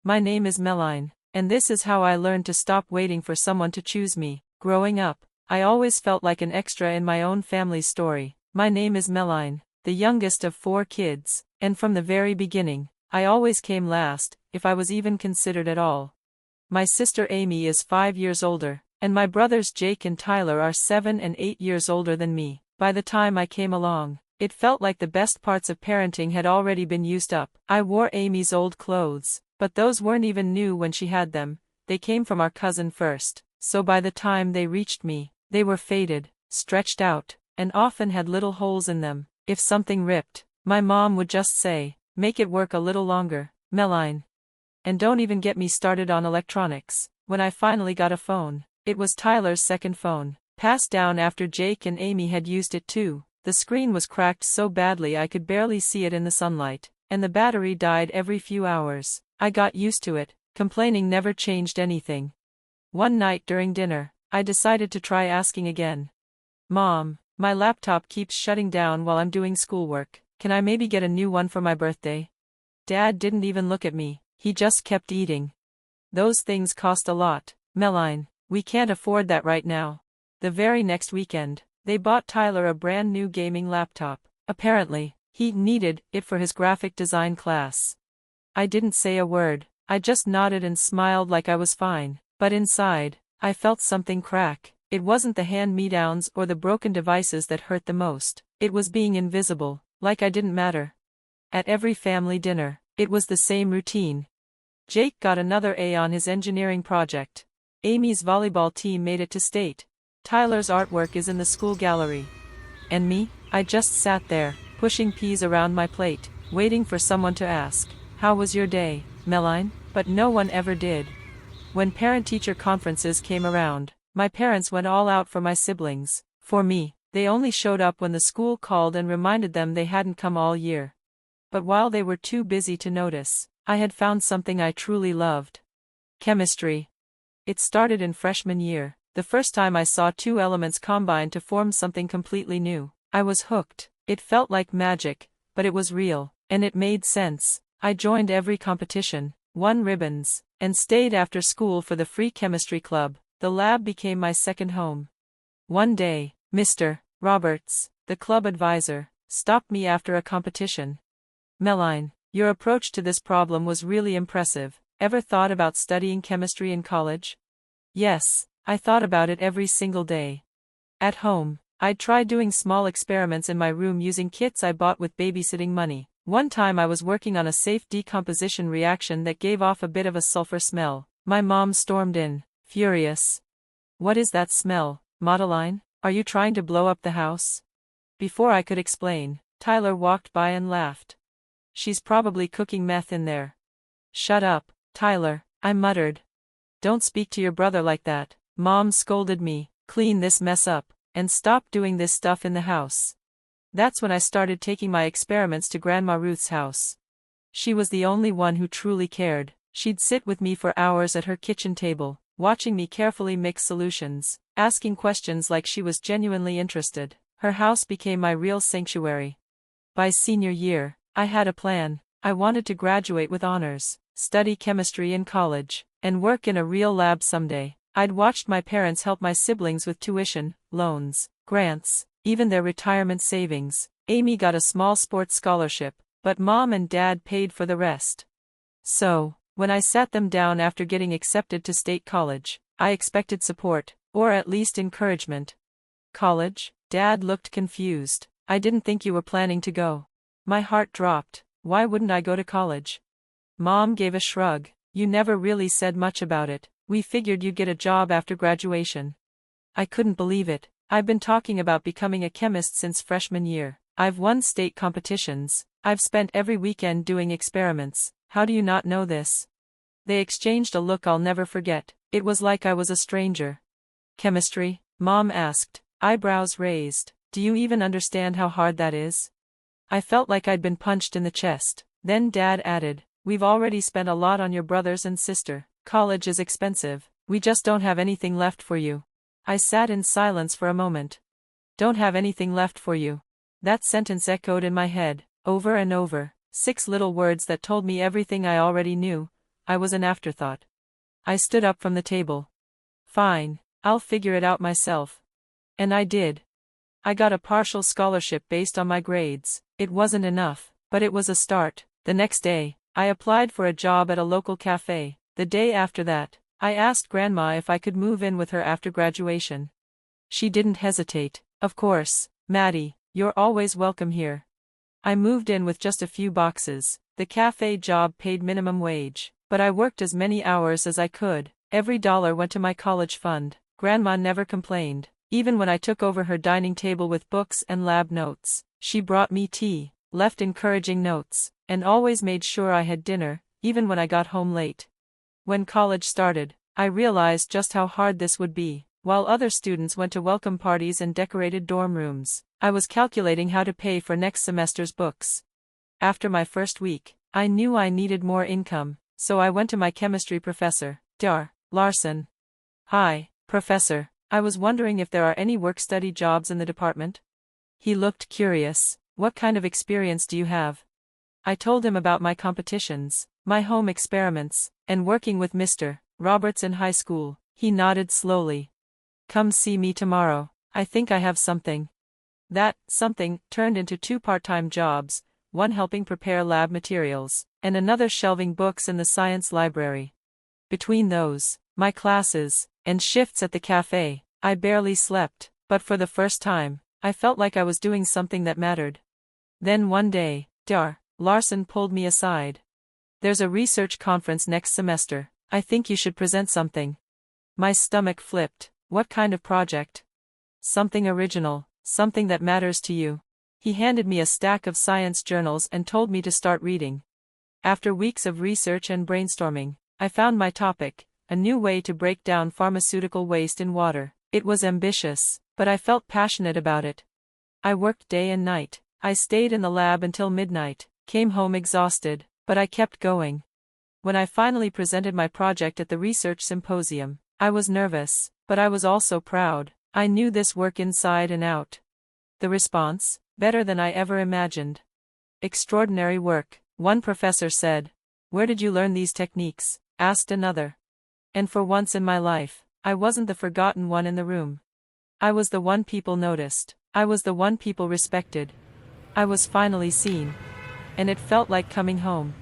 My name is Meline, and this is how I learned to stop waiting for someone to choose me. Growing up, I always felt like an extra in my own family's story. My name is Meline, the youngest of 4 kids, and from the very beginning, I always came last, if I was even considered at all. My sister Amy is 5 years older, and my brothers Jake and Tyler are 7 and 8 years older than me. By the time I came along, it felt like the best parts of parenting had already been used up. I wore Amy's old clothes, but those weren't even new when she had them. They came from our cousin first, so by the time they reached me, they were faded, stretched out, and often had little holes in them. If something ripped, my mom would just say, "Make it work a little longer, Meline." And don't even get me started on electronics. When I finally got a phone, it was Tyler's second phone, passed down after Jake and Amy had used it too. The screen was cracked so badly I could barely see it in the sunlight, and the battery died every few hours. I got used to it, complaining never changed anything. One night during dinner, I decided to try asking again. "Mom, my laptop keeps shutting down while I'm doing schoolwork. Can I maybe get a new one for my birthday?" Dad didn't even look at me, he just kept eating. "Those things cost a lot, Meline. We can't afford that right now." The very next weekend, they bought Tyler a brand new gaming laptop. Apparently, he needed it for his graphic design class. I didn't say a word, I just nodded and smiled like I was fine, but inside, I felt something crack. It wasn't the hand-me-downs or the broken devices that hurt the most, it was being invisible, like I didn't matter. At every family dinner, it was the same routine. Jake got another A on his engineering project. Amy's volleyball team made it to state. Tyler's artwork is in the school gallery. And me, I just sat there, pushing peas around my plate, waiting for someone to ask, "How was your day, Meline?" But no one ever did. When parent-teacher conferences came around, my parents went all out for my siblings. For me, they only showed up when the school called and reminded them they hadn't come all year. But while they were too busy to notice, I had found something I truly loved. Chemistry. It started in freshman year, the first time I saw 2 elements combine to form something completely new. I was hooked. It felt like magic, but it was real, and it made sense. I joined every competition, won ribbons, and stayed after school for the free chemistry club. The lab became my second home. One day, Mr. Roberts, the club advisor, stopped me after a competition. "Meline, your approach to this problem was really impressive. Ever thought about studying chemistry in college?" Yes, I thought about it every single day. At home, I'd try doing small experiments in my room using kits I bought with babysitting money. One time I was working on a safe decomposition reaction that gave off a bit of a sulfur smell. My mom stormed in, furious. "What is that smell, Madeline? Are you trying to blow up the house?" Before I could explain, Tyler walked by and laughed. "She's probably cooking meth in there." "Shut up, Tyler," I muttered. "Don't speak to your brother like that." Mom scolded me, "Clean this mess up, and stop doing this stuff in the house." That's when I started taking my experiments to Grandma Ruth's house. She was the only one who truly cared. She'd sit with me for hours at her kitchen table, watching me carefully mix solutions, asking questions like she was genuinely interested. Her house became my real sanctuary. By senior year, I had a plan. I wanted to graduate with honors, study chemistry in college, and work in a real lab someday. I'd watched my parents help my siblings with tuition, loans, grants, even their retirement savings. Amy got a small sports scholarship, but Mom and Dad paid for the rest. So, when I sat them down after getting accepted to state college, I expected support, or at least encouragement. "College?" Dad looked confused. "I didn't think you were planning to go." My heart dropped. Why wouldn't I go to college? Mom gave a shrug. "You never really said much about it. We figured you'd get a job after graduation." I couldn't believe it. I've been talking about becoming a chemist since freshman year. I've won state competitions. I've spent every weekend doing experiments. How do you not know this? They exchanged a look I'll never forget. It was like I was a stranger. "Chemistry?" Mom asked, eyebrows raised. "Do you even understand how hard that is?" I felt like I'd been punched in the chest. Then Dad added, "We've already spent a lot on your brothers and sister. College is expensive. We just don't have anything left for you." I sat in silence for a moment. "Don't have anything left for you." That sentence echoed in my head, over and over, 6 little words that told me everything I already knew. I was an afterthought. I stood up from the table. Fine, I'll figure it out myself. And I did. I got a partial scholarship based on my grades. It wasn't enough, but it was a start. The next day, I applied for a job at a local cafe. The day after that, I asked Grandma if I could move in with her after graduation. She didn't hesitate. Of course, Maddie, you're always welcome here. I moved in with just a few boxes. The cafe job paid minimum wage, but I worked as many hours as I could. Every dollar went to my college fund. Grandma never complained. Even when I took over her dining table with books and lab notes, she brought me tea, left encouraging notes, and always made sure I had dinner, even when I got home late. When college started, I realized just how hard this would be. While other students went to welcome parties and decorated dorm rooms, I was calculating how to pay for next semester's books. After my first week, I knew I needed more income, so I went to my chemistry professor, Dr. Larson. "Hi, Professor. I was wondering if there are any work-study jobs in the department?" He looked curious. "What kind of experience do you have?" I told him about my competitions, my home experiments, and working with Mr. Roberts in high school. He nodded slowly. "Come see me tomorrow. I think I have something." That something turned into 2 part-time jobs, one helping prepare lab materials, and another shelving books in the science library. Between those, my classes, and shifts at the cafe, I barely slept, but for the first time, I felt like I was doing something that mattered. Then one day, Dr. Larson pulled me aside. "There's a research conference next semester. I think you should present something." My stomach flipped. "What kind of project?" "Something original, something that matters to you." He handed me a stack of science journals and told me to start reading. After weeks of research and brainstorming, I found my topic: a new way to break down pharmaceutical waste in water. It was ambitious, but I felt passionate about it. I worked day and night. I stayed in the lab until midnight, came home exhausted, but I kept going. When I finally presented my project at the research symposium, I was nervous, but I was also proud. I knew this work inside and out. The response? Better than I ever imagined. "Extraordinary work," one professor said. "Where did you learn these techniques?" asked another. And for once in my life, I wasn't the forgotten one in the room. I was the one people noticed. I was the one people respected. I was finally seen. And it felt like coming home.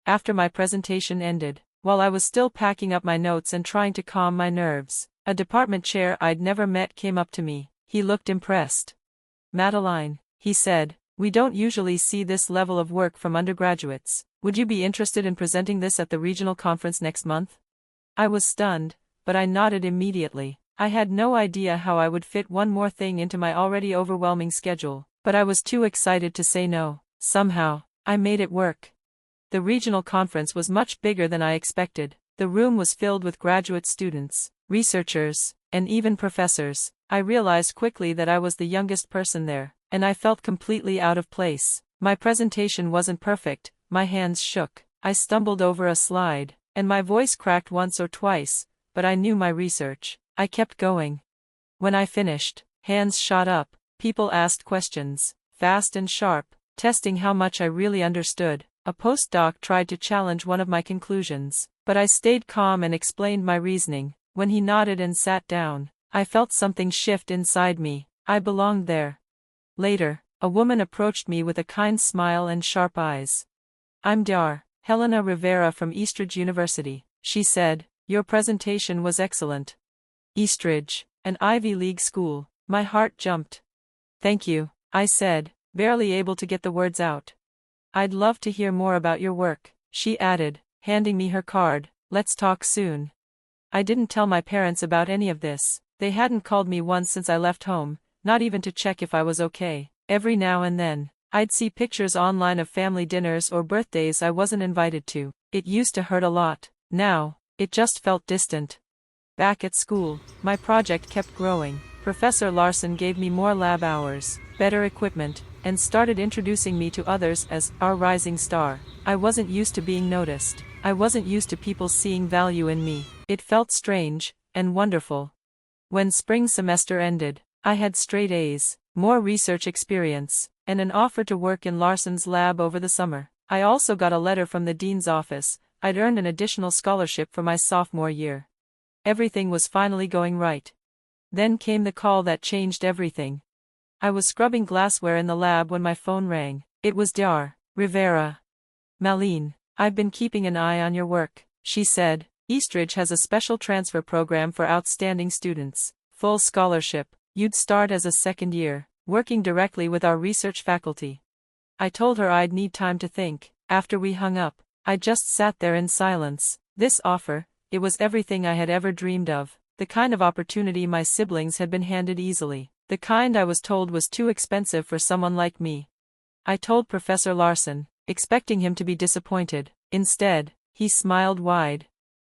After my presentation ended, while I was still packing up my notes and trying to calm my nerves, a department chair I'd never met came up to me. He looked impressed. "Madeline," he said, "we don't usually see this level of work from undergraduates. Would you be interested in presenting this at the regional conference next month?" I was stunned, but I nodded immediately. I had no idea how I would fit one more thing into my already overwhelming schedule, but I was too excited to say no. Somehow, I made it work. The regional conference was much bigger than I expected. The room was filled with graduate students, researchers, and even professors. I realized quickly that I was the youngest person there, and I felt completely out of place. My presentation wasn't perfect, my hands shook, I stumbled over a slide, and my voice cracked once or twice, but I knew my research. I kept going. When I finished, hands shot up, people asked questions, fast and sharp, testing how much I really understood. A postdoc tried to challenge one of my conclusions, but I stayed calm and explained my reasoning. When he nodded and sat down, I felt something shift inside me. I belonged there. Later, a woman approached me with a kind smile and sharp eyes. "I'm Dr. Helena Rivera from Eastridge University," she said. "Your presentation was excellent." Eastridge, an Ivy League school. My heart jumped. "Thank you," I said, barely able to get the words out. "I'd love to hear more about your work," she added, handing me her card. "Let's talk soon." I didn't tell my parents about any of this. They hadn't called me once since I left home, not even to check if I was okay. Every now and then, I'd see pictures online of family dinners or birthdays I wasn't invited to. It used to hurt a lot. Now, it just felt distant. Back at school, my project kept growing. Professor Larson gave me more lab hours, better equipment, and started introducing me to others as our rising star. I wasn't used to being noticed. I wasn't used to people seeing value in me. It felt strange and wonderful. When spring semester ended, I had straight A's, more research experience, and an offer to work in Larson's lab over the summer. I also got a letter from the dean's office, I'd earned an additional scholarship for my sophomore year. Everything was finally going right. Then came the call that changed everything. I was scrubbing glassware in the lab when my phone rang. It was Dr. Rivera. "Meline, I've been keeping an eye on your work," she said. "Eastridge has a special transfer program for outstanding students. Full scholarship. You'd start as a second year, working directly with our research faculty." I told her I'd need time to think. After we hung up, I just sat there in silence. This offer, it was everything I had ever dreamed of. The kind of opportunity my siblings had been handed easily. The kind I was told was too expensive for someone like me. I told Professor Larson, expecting him to be disappointed. Instead, he smiled wide.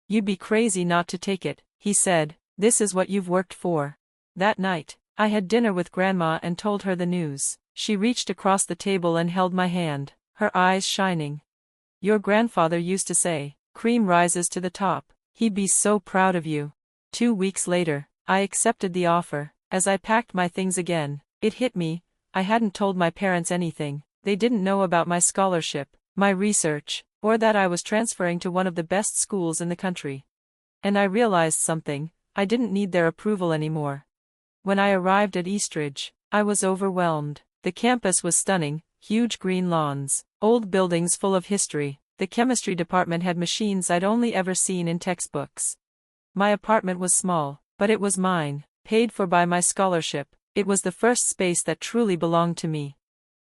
"You'd be crazy not to take it," he said. "This is what you've worked for." That night, I had dinner with Grandma and told her the news. She reached across the table and held my hand, her eyes shining. "Your grandfather used to say, 'Cream rises to the top.' He'd be so proud of you." 2 weeks later, I accepted the offer. As I packed my things again, it hit me, I hadn't told my parents anything. They didn't know about my scholarship, my research, or that I was transferring to one of the best schools in the country. And I realized something, I didn't need their approval anymore. When I arrived at Eastridge, I was overwhelmed. The campus was stunning, huge green lawns, old buildings full of history. The chemistry department had machines I'd only ever seen in textbooks. My apartment was small, but it was mine, paid for by my scholarship. It was the first space that truly belonged to me.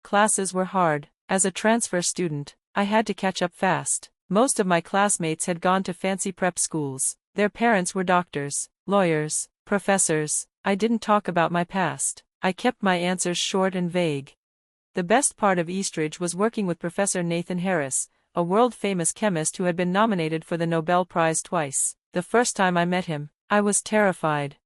Classes were hard. As a transfer student, I had to catch up fast. Most of my classmates had gone to fancy prep schools. Their parents were doctors, lawyers, professors. I didn't talk about my past. I kept my answers short and vague. The best part of Eastridge was working with Professor Nathan Harris, a world-famous chemist who had been nominated for the Nobel Prize twice. The first time I met him, I was terrified.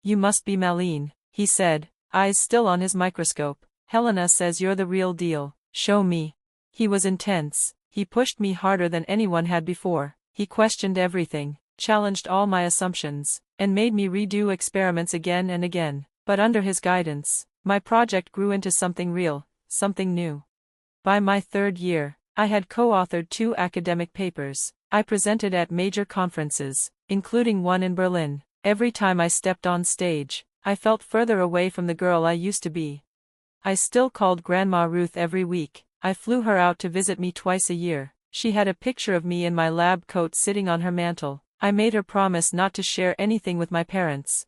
"You must be Meline," he said, eyes still on his microscope. "Helena says you're the real deal. Show me." He was intense. He pushed me harder than anyone had before. He questioned everything, challenged all my assumptions, and made me redo experiments again and again. But under his guidance, my project grew into something real, something new. By my third year, I had co-authored 2 academic papers. I presented at major conferences, including one in Berlin. Every time I stepped on stage, I felt further away from the girl I used to be. I still called Grandma Ruth every week. I flew her out to visit me twice a year. She had a picture of me in my lab coat sitting on her mantel. I made her promise not to share anything with my parents.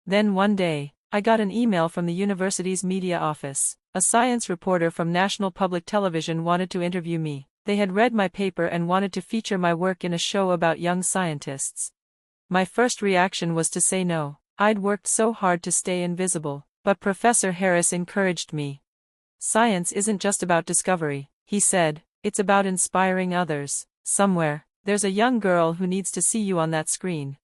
Then one day, I got an email from the university's media office. A science reporter from National Public Television wanted to interview me. They had read my paper and wanted to feature my work in a show about young scientists. My first reaction was to say no. I'd worked so hard to stay invisible, but Professor Harris encouraged me. "Science isn't just about discovery," he said, "it's about inspiring others. Somewhere, there's a young girl who needs to see you on that screen."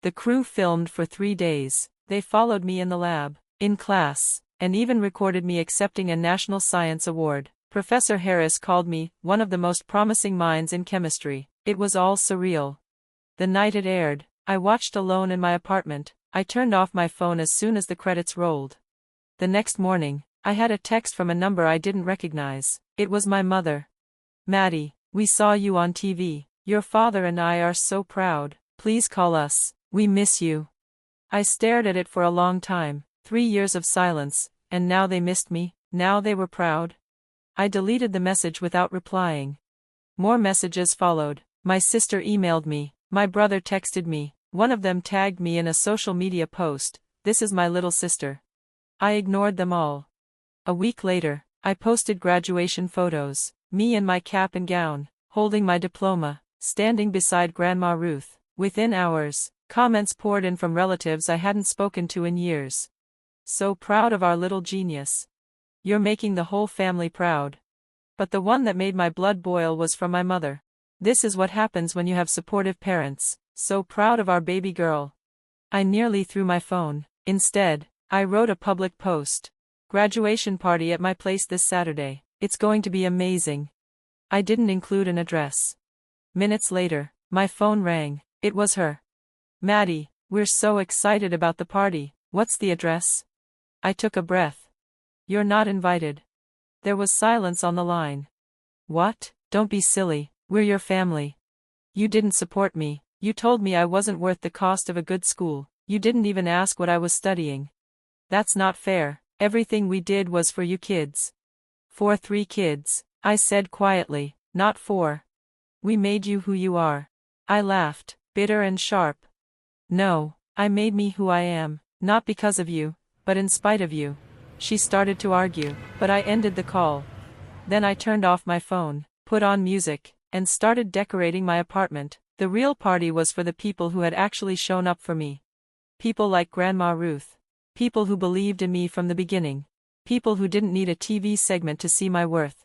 The crew filmed for 3 days. They followed me in the lab, in class, and even recorded me accepting a National Science Award. Professor Harris called me one of the most promising minds in chemistry. It was all surreal. The night it aired, I watched alone in my apartment. I turned off my phone as soon as the credits rolled. The next morning, I had a text from a number I didn't recognize. It was my mother. "Maddie, we saw you on TV. Your father and I are so proud. Please call us. We miss you." I stared at it for a long time. 3 years of silence, and now they missed me, now they were proud. I deleted the message without replying. More messages followed. My sister emailed me. My brother texted me. One of them tagged me in a social media post. "This is my little sister." I ignored them all. A week later, I posted graduation photos. Me in my cap and gown, holding my diploma, standing beside Grandma Ruth. Within hours, comments poured in from relatives I hadn't spoken to in years. "So proud of our little genius. You're making the whole family proud." But the one that made my blood boil was from my mother. "This is what happens when you have supportive parents. So proud of our baby girl." I nearly threw my phone. Instead, I wrote a public post. "Graduation party at my place this Saturday. It's going to be amazing." I didn't include an address. Minutes later, my phone rang. It was her. "Maddie, we're so excited about the party. What's the address?" I took a breath. "You're not invited." There was silence on the line. "What? Don't be silly. We're your family." You didn't support me. You told me I wasn't worth the cost of a good school. You didn't even ask what I was studying. That's not fair. Everything we did was for you kids. For 3 kids, I said quietly, not 4. We made you who you are. I laughed, bitter and sharp. No, I made me who I am, not because of you, but in spite of you. She started to argue, but I ended the call. Then I turned off my phone, put on music, and started decorating my apartment. The real party was for the people who had actually shown up for me. People like Grandma Ruth. People who believed in me from the beginning. People who didn't need a TV segment to see my worth.